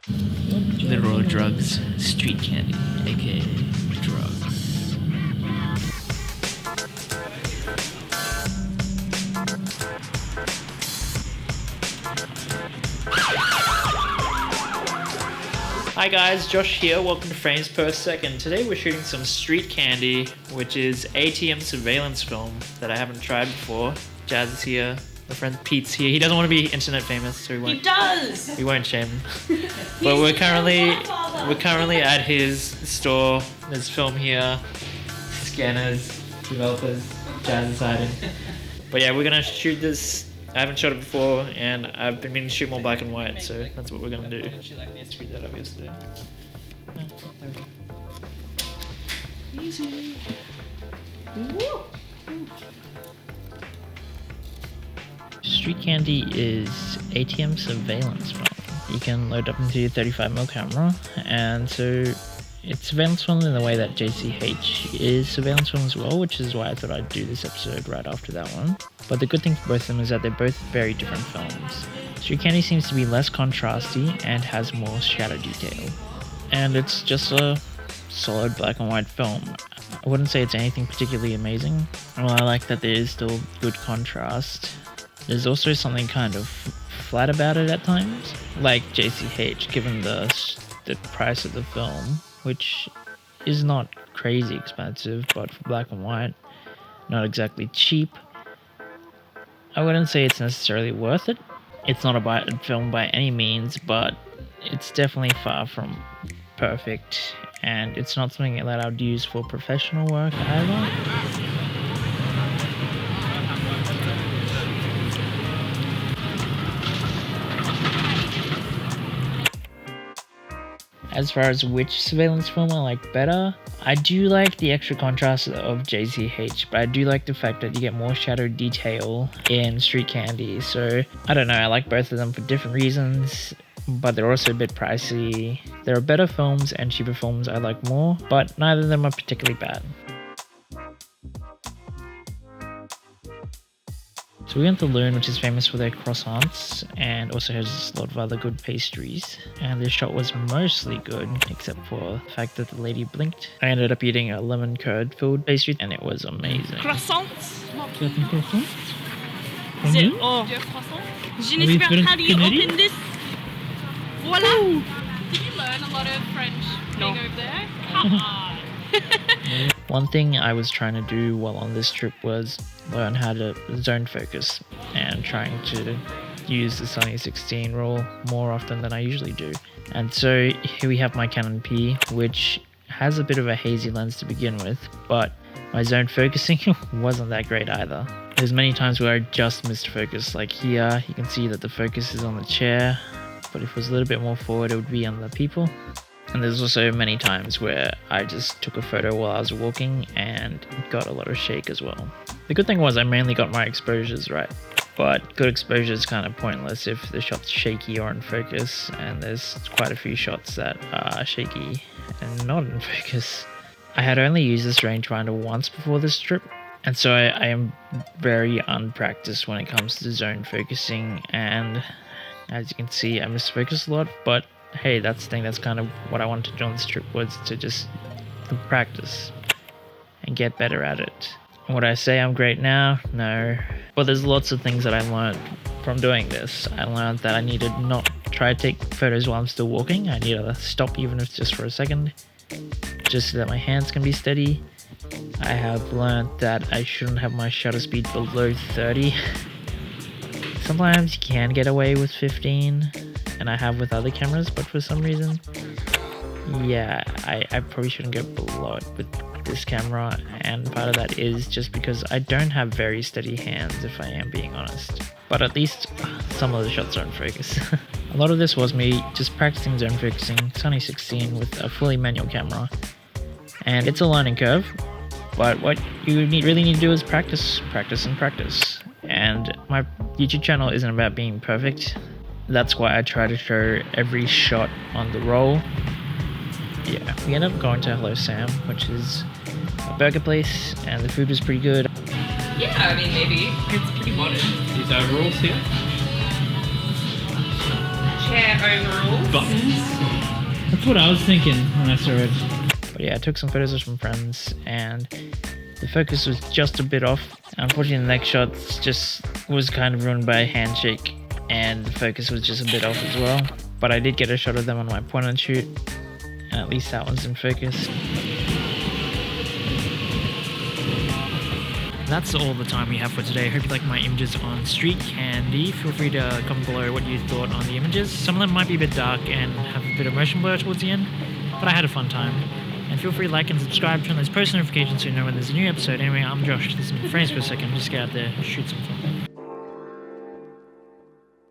The raw drugs, street candy, aka drugs. Hi guys, Josh here, welcome to Frames Per Second. Today we're shooting some Street Candy, which is ATM surveillance film that I haven't tried before. Jazz is here, my friend Pete's here. He doesn't want to be internet famous, so He does! we won't shame him. But we're currently at his store. There's film here, scanners, developers, Jazz is hiding. But yeah, we're gonna shoot this. I haven't shot it before, and I've been meaning to shoot more black and white, so that's what we're gonna do. I screwed that up yesterday. Easy. Woo. Street Candy is ATM surveillance film. You can load up into your 35mm camera, and so it's surveillance film in the way that JCH is surveillance film as well, which is why I thought I'd do this episode right after that one. But the good thing for both of them is that they're both very different films. Street Candy seems to be less contrasty and has more shadow detail. And it's just a solid black and white film. I wouldn't say it's anything particularly amazing. Well, I like that there is still good contrast. There's also something kind of flat about it at times, like JCH, given the price of the film, which is not crazy expensive, but for black and white, not exactly cheap. I wouldn't say it's necessarily worth it. It's not a film by any means, but it's definitely far from perfect, and it's not something that I would use for professional work either. As far as which surveillance film I like better, I do like the extra contrast of JCH, but I do like the fact that you get more shadow detail in Street Candy. So, I don't know, I like both of them for different reasons, but they're also a bit pricey. There are better films and cheaper films I like more, but neither of them are particularly bad. So we went to Loon, which is famous for their croissants, and also has a lot of other good pastries. And this shot was mostly good, except for the fact that the lady blinked. I ended up eating a lemon curd filled pastry, and it was amazing. Croissants? Croissants? Oh. Je ne sais pas how do you open this? Voila! Ooh. Did you learn a lot of French being over there? Come on! One thing I was trying to do while on this trip was learn how to zone focus, and trying to use the Sunny 16 rule more often than I usually do. And so here we have my Canon P, which has a bit of a hazy lens to begin with, but my zone focusing wasn't that great either. There's many times where I just missed focus, like here you can see that the focus is on the chair, but if it was a little bit more forward it would be on the people. And there's also many times where I just took a photo while I was walking and got a lot of shake as well. The good thing was I mainly got my exposures right, but good exposure is kind of pointless if the shot's shaky or in focus, and there's quite a few shots that are shaky and not in focus. I had only used this rangefinder once before this trip, and so I am very unpracticed when it comes to zone focusing, and as you can see I misfocus a lot, but hey, that's the thing, that's kind of what I wanted to do on this trip, was to just practice and get better at it. And would I say I'm great now? No. But there's lots of things that I learned from doing this. I learned that I need to not try to take photos while I'm still walking. I need to stop even if it's just for a second, just so that my hands can be steady. I have learned that I shouldn't have my shutter speed below 30. Sometimes you can get away with 15. And I have with other cameras, but for some reason, yeah, I probably shouldn't go below it with this camera, and part of that is just because I don't have very steady hands, if I am being honest. But at least some of the shots are in focus. A lot of this was me just practicing zone focusing, Sunny 16 with a fully manual camera, and it's a learning curve, but what you really need to do is practice, and practice. And my YouTube channel isn't about being perfect. That's why I try to show every shot on the roll. Yeah, we ended up going to Hello Sam, which is a burger place, and the food was pretty good. Yeah, I mean, maybe. It's pretty modern. These overalls here? hair overalls. Buttons? That's what I was thinking when I saw it. But yeah, I took some photos with some friends and the focus was just a bit off. Unfortunately, the next shot just was kind of ruined by a handshake and the focus was just a bit off as well. But I did get a shot of them on my point and shoot, and at least that one's in focus. That's all the time we have for today. I hope you like my images on Street Candy. Feel free to comment below what you thought on the images. Some of them might be a bit dark and have a bit of motion blur towards the end, but I had a fun time. And feel free to like and subscribe, turn those post notifications so you know when there's a new episode. Anyway, I'm Josh. This is Frames Per Second. Just get out there, shoot some fun.